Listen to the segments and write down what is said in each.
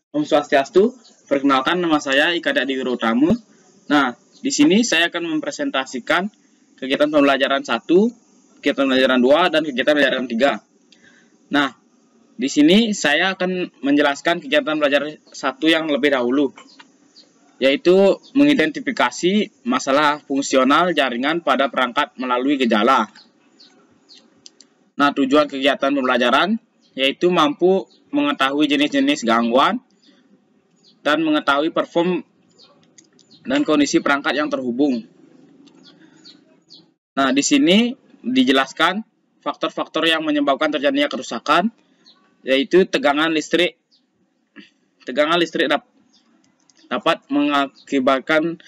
Om Swastiastu, perkenalkan nama saya Ika Dadi Wirutama. Nah, di sini saya akan mempresentasikan kegiatan pembelajaran 1, kegiatan pembelajaran 2, dan kegiatan pembelajaran 3. Nah, di sini saya akan menjelaskan kegiatan pembelajaran 1 yang lebih dahulu, yaitu mengidentifikasi masalah fungsional jaringan pada perangkat melalui gejala. Nah, tujuan kegiatan pembelajaran yaitu mampu mengetahui jenis-jenis gangguan dan mengetahui perform dan kondisi perangkat yang terhubung. Nah, di sini dijelaskan faktor-faktor yang menyebabkan terjadinya kerusakan, yaitu tegangan listrik. Tegangan listrik dapat mengakibatkan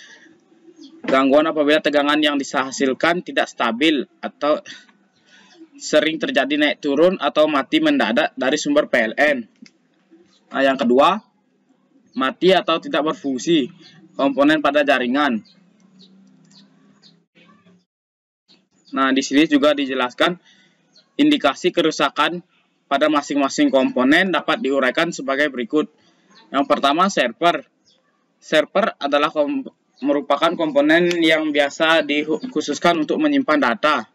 gangguan apabila tegangan yang dihasilkan tidak stabil atau sering terjadi naik turun atau mati mendadak dari sumber PLN. Nah, yang kedua, mati atau tidak berfungsi komponen pada jaringan. Nah, di sini juga dijelaskan indikasi kerusakan pada masing-masing komponen dapat diuraikan sebagai berikut. Yang pertama, server. Server adalah merupakan komponen yang biasa dikhususkan untuk menyimpan data.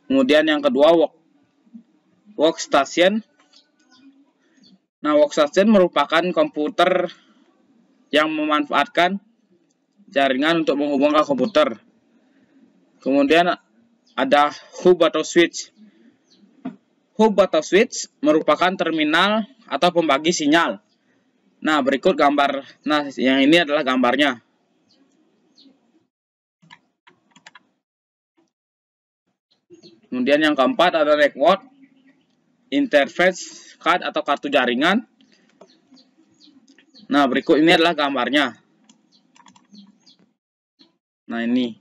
Kemudian yang kedua, workstation. Nah, workstation merupakan komputer yang memanfaatkan jaringan untuk menghubungkan komputer. Kemudian ada hub atau switch. Hub atau switch merupakan terminal atau pembagi sinyal. Nah, berikut gambar. Nah, yang ini adalah gambarnya. Kemudian yang keempat ada network interface card atau kartu jaringan. Nah, berikut ini adalah gambarnya. Nah, ini.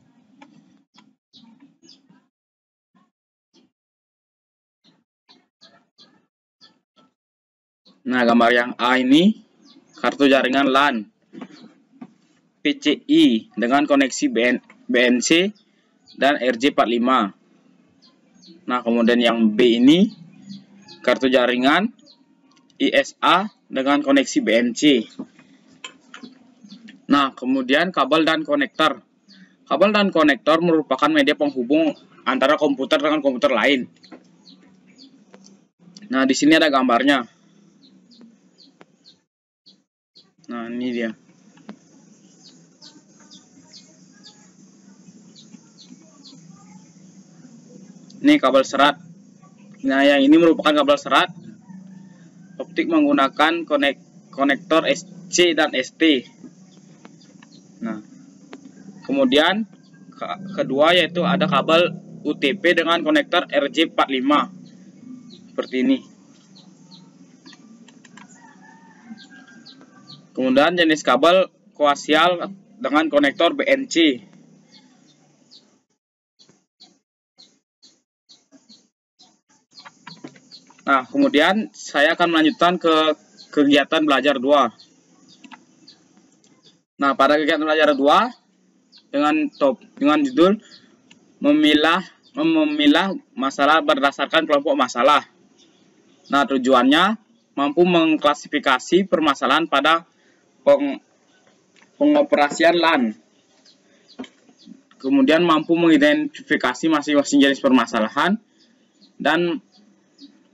Nah, gambar yang A ini kartu jaringan LAN PCI dengan koneksi BNC dan RJ45. Nah, kemudian yang B ini kartu jaringan ISA dengan koneksi BNC. Nah, kemudian kabel dan konektor. Kabel dan konektor merupakan media penghubung antara komputer dengan komputer lain. Nah, di sini ada gambarnya. Nah, ini dia. Ini kabel serat. Nah, yang ini merupakan kabel serat optik menggunakan konektor SC dan ST. Nah, kemudian kedua yaitu ada kabel UTP dengan konektor RJ45 seperti ini. Kemudian jenis kabel koaksial dengan konektor BNC. Nah, kemudian saya akan melanjutkan ke kegiatan belajar 2. Nah, pada kegiatan belajar 2 dengan judul memilah masalah berdasarkan kelompok masalah. Nah, tujuannya mampu mengklasifikasi permasalahan pada pengoperasian LAN. Kemudian mampu mengidentifikasi masing-masing jenis permasalahan dan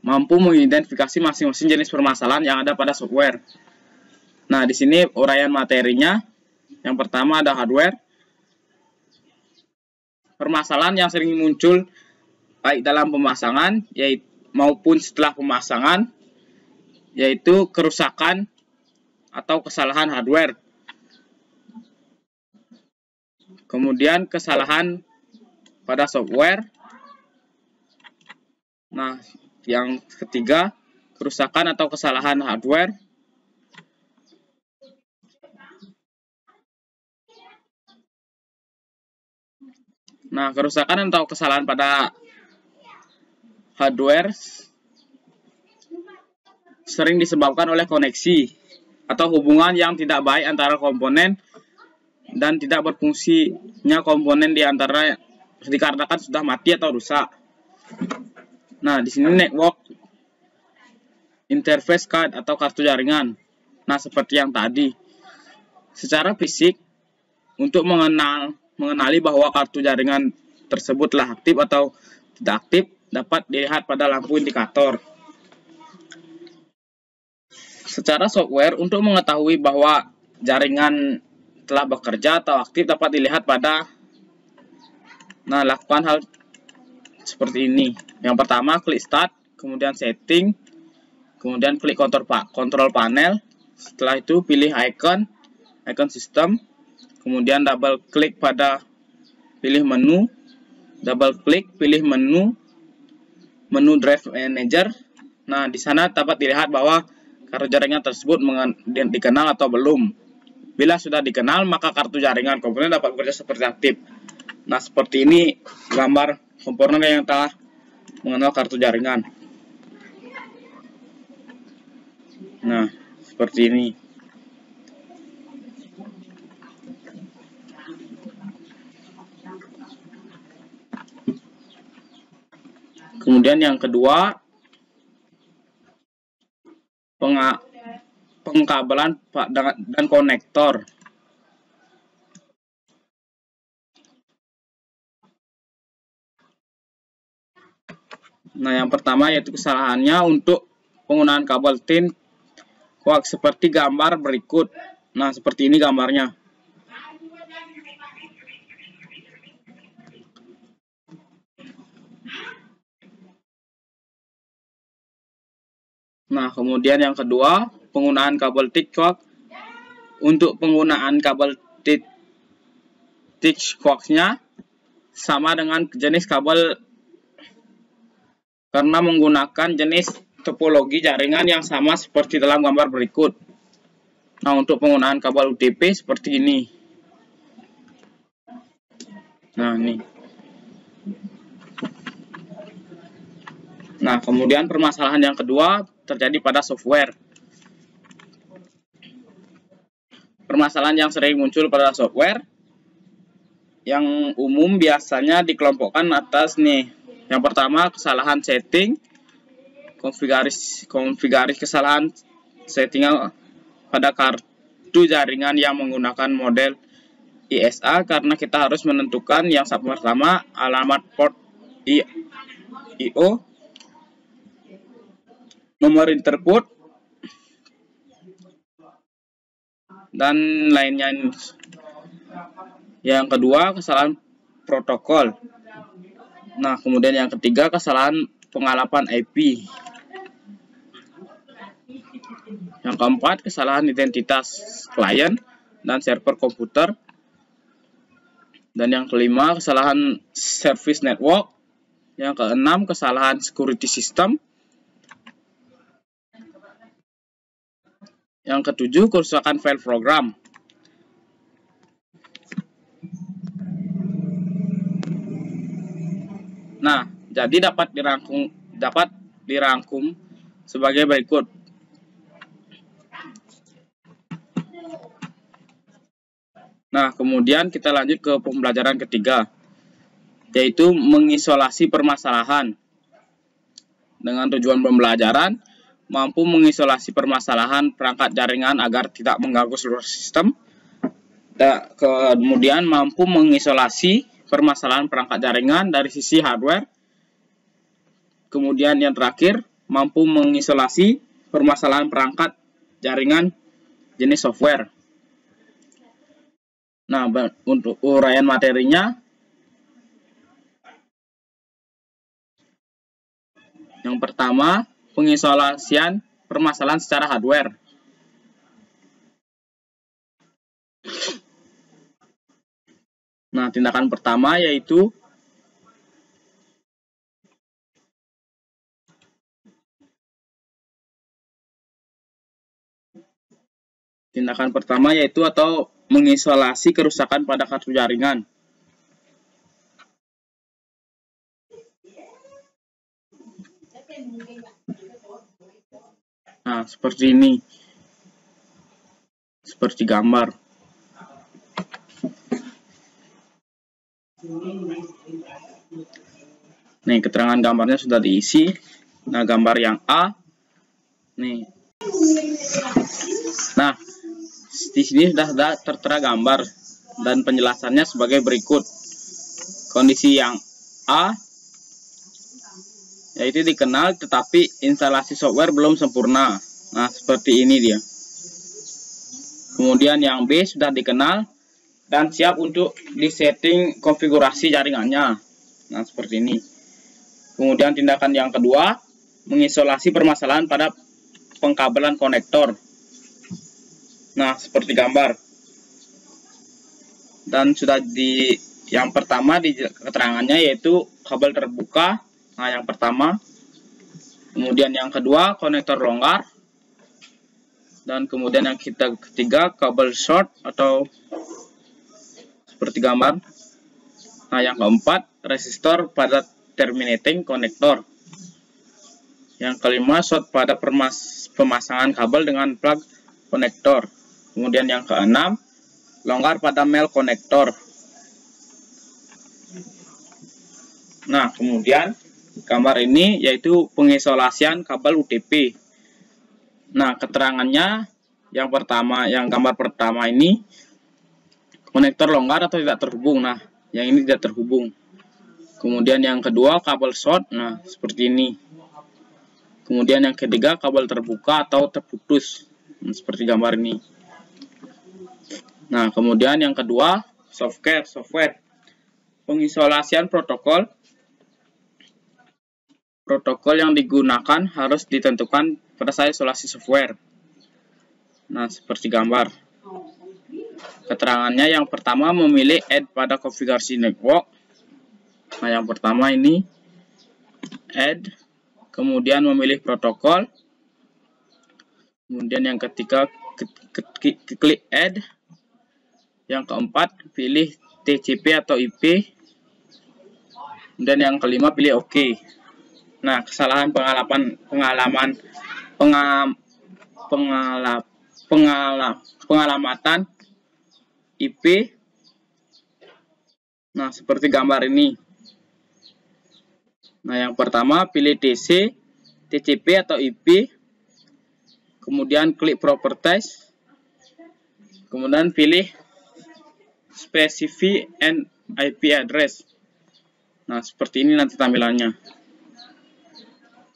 mampu mengidentifikasi masing-masing jenis permasalahan yang ada pada software. Nah, di sini uraian materinya. Yang pertama ada hardware. Permasalahan yang sering muncul baik dalam pemasangan maupun setelah pemasangan, yaitu kerusakan atau kesalahan hardware. Kemudian kesalahan pada software. Nah, yang ketiga, kerusakan atau kesalahan hardware. Nah, kerusakan atau kesalahan pada hardware sering disebabkan oleh koneksi atau hubungan yang tidak baik antara komponen dan tidak berfungsinya komponen di antara dikarenakan sudah mati atau rusak. Nah, di sini network interface card atau kartu jaringan. Nah, seperti yang tadi. Secara fisik, untuk mengenali bahwa kartu jaringan tersebut telah aktif atau tidak aktif dapat dilihat pada lampu indikator. Secara software, untuk mengetahui bahwa jaringan telah bekerja atau aktif dapat dilihat pada lakukan hal seperti ini. Yang pertama, klik start, kemudian setting, kemudian klik control panel. Setelah itu pilih icon sistem, kemudian double klik pada pilih menu, double klik pilih menu drive manager. Nah, di sana dapat dilihat bahwa kartu jaringan tersebut dikenal atau belum. Bila sudah dikenal, maka kartu jaringan komponen dapat bekerja seperti aktif. Nah, seperti ini gambar komponen yang telah mengenal kartu jaringan. Nah, seperti ini. Kemudian yang kedua, pengkabelan dan konektor. Nah, yang pertama yaitu kesalahannya untuk penggunaan kabel tin coax seperti gambar berikut. Nah, seperti ini gambarnya. Nah, kemudian yang kedua, penggunaan kabel thick coax. Untuk penggunaan kabel thick coax-nya sama dengan jenis kabel karena menggunakan jenis topologi jaringan yang sama seperti dalam gambar berikut. Nah, untuk penggunaan kabel UTP seperti ini. Nah, ini. Nah, kemudian permasalahan yang kedua terjadi pada software. Permasalahan yang sering muncul pada software yang umum biasanya dikelompokkan atas nih. Yang pertama, kesalahan setting, konfigurasi kesalahan setting pada kartu jaringan yang menggunakan model ISA, karena kita harus menentukan yang pertama alamat port IO, nomor interput, dan lainnya. Yang kedua, kesalahan protokol. Nah, kemudian yang ketiga, kesalahan pengalapan IP. Yang keempat, kesalahan identitas klien dan server komputer. Dan yang kelima, kesalahan service network. Yang keenam, kesalahan security system. Yang ketujuh, kerusakan file program. Nah, jadi dapat dirangkum sebagai berikut. Nah, kemudian kita lanjut ke pembelajaran ketiga, yaitu mengisolasi permasalahan. Dengan tujuan pembelajaran, mampu mengisolasi permasalahan perangkat jaringan agar tidak mengganggu seluruh sistem. Kemudian mampu mengisolasi permasalahan perangkat jaringan dari sisi hardware. Kemudian yang terakhir, mampu mengisolasi permasalahan perangkat jaringan jenis software. Nah, untuk uraian materinya, yang pertama, pengisolasian permasalahan secara hardware. Nah, tindakan pertama yaitu atau mengisolasi kerusakan pada kartu jaringan. Nah, seperti ini. Seperti gambar. Nih, keterangan gambarnya sudah diisi. Nah, gambar yang A. Nih. Nah, di sini sudah tertera gambar dan penjelasannya sebagai berikut. Kondisi yang A yaitu dikenal tetapi instalasi software belum sempurna. Nah, seperti ini dia. Kemudian yang B sudah dikenal dan siap untuk disetting konfigurasi jaringannya. Nah, seperti ini. Kemudian tindakan yang kedua, mengisolasi permasalahan pada pengkabelan konektor. Nah, seperti gambar. Dan sudah yang pertama di keterangannya yaitu kabel terbuka. Nah, yang pertama. Kemudian yang kedua, konektor longgar. Dan kemudian yang ketiga, kabel short atau seperti gambar. Nah, yang keempat, resistor pada terminating konektor. Yang kelima, short pada pemasangan kabel dengan plug konektor. Kemudian yang keenam, longgar pada male konektor. Nah, kemudian gambar ini yaitu pengisolasian kabel UTP. Nah, keterangannya yang pertama, yang gambar pertama ini konektor longgar atau tidak terhubung. Nah, yang ini tidak terhubung. Kemudian yang kedua kabel short. Nah, seperti ini. Kemudian yang ketiga kabel terbuka atau terputus. Nah, seperti gambar ini. Nah, kemudian yang kedua software. Pengisolasian protokol. Protokol yang digunakan harus ditentukan pada saat isolasi software. Nah, seperti gambar. Keterangannya yang pertama memilih add pada konfigurasi network. Nah, yang pertama ini add, kemudian memilih protokol. Kemudian yang ketiga klik add. Yang keempat pilih TCP atau IP. Dan yang kelima pilih OK. Nah, kesalahan pengalamatan IP. Nah, seperti gambar ini. Nah, yang pertama pilih DC, TCP atau IP. Kemudian klik properties. Kemudian pilih specify and IP address. Nah, seperti ini nanti tampilannya.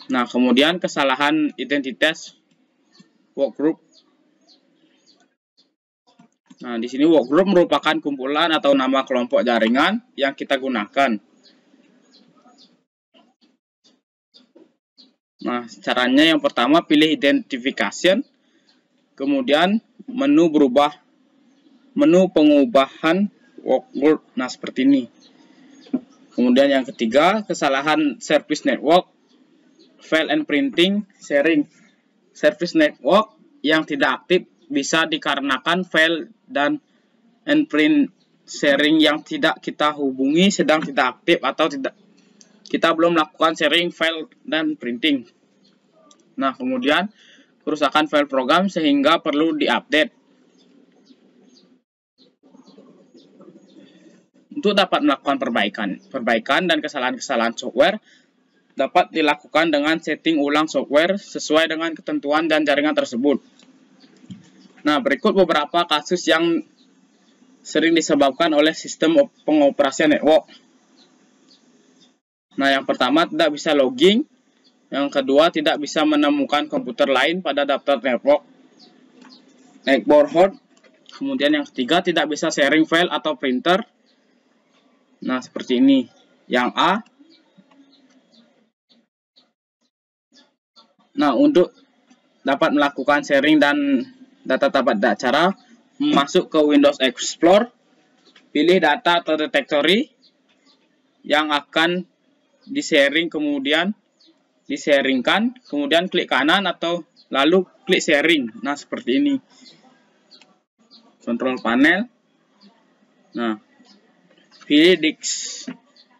Nah, kemudian kesalahan identitas workgroup. Nah, di sini workgroup merupakan kumpulan atau nama kelompok jaringan yang kita gunakan. Nah, caranya yang pertama pilih identification, kemudian menu pengubahan workgroup. Nah, seperti ini. Kemudian yang ketiga, kesalahan service network, file and printing sharing. Service network yang tidak aktif bisa dikarenakan file dan print sharing yang tidak kita hubungi sedang tidak aktif atau kita belum melakukan sharing file dan printing. Nah, kemudian kerusakan file program sehingga perlu diupdate. Untuk dapat melakukan perbaikan dan kesalahan-kesalahan software dapat dilakukan dengan setting ulang software sesuai dengan ketentuan dan jaringan tersebut. Nah, berikut beberapa kasus yang sering disebabkan oleh sistem pengoperasian network. Nah, yang pertama tidak bisa logging. Yang kedua tidak bisa menemukan komputer lain pada daftar network host. Kemudian yang ketiga tidak bisa sharing file atau printer. Nah, seperti ini. Yang A. Nah, untuk dapat melakukan sharing dan data pada cara masuk ke Windows Explorer, pilih data atau directory yang akan di-sharing, kemudian di-sharingkan, kemudian klik kanan atau lalu klik sharing. Nah, seperti ini. Control panel. Nah, pilih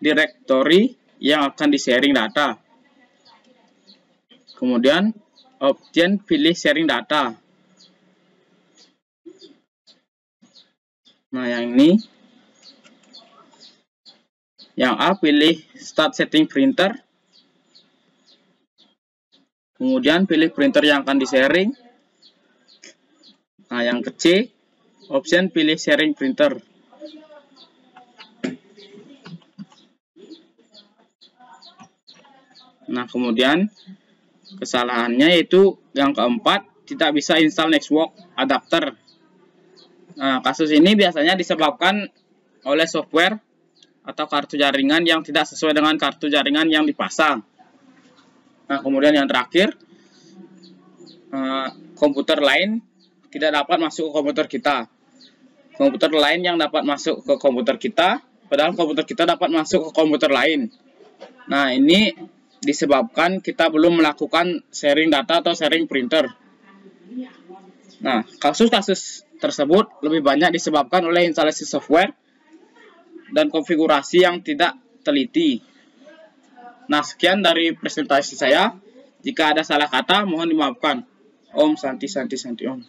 directory yang akan di-sharing data. Kemudian option pilih sharing data. Nah, yang ini. Yang A pilih start setting printer. Kemudian pilih printer yang akan di-sharing. Nah, yang ke C, option pilih sharing printer. Nah, kemudian kesalahannya yaitu yang keempat, tidak bisa install network adapter. Nah, kasus ini biasanya disebabkan oleh software atau kartu jaringan yang tidak sesuai dengan kartu jaringan yang dipasang. Nah, kemudian yang terakhir, komputer lain tidak dapat masuk ke komputer kita. Komputer lain yang dapat masuk ke komputer kita, padahal komputer kita dapat masuk ke komputer lain. Nah, ini disebabkan kita belum melakukan sharing data atau sharing printer. Nah, kasus-kasus tersebut lebih banyak disebabkan oleh instalasi software dan konfigurasi yang tidak teliti. Nah, sekian dari presentasi saya. Jika ada salah kata, mohon dimaafkan. Om Santi Santi Santi Om.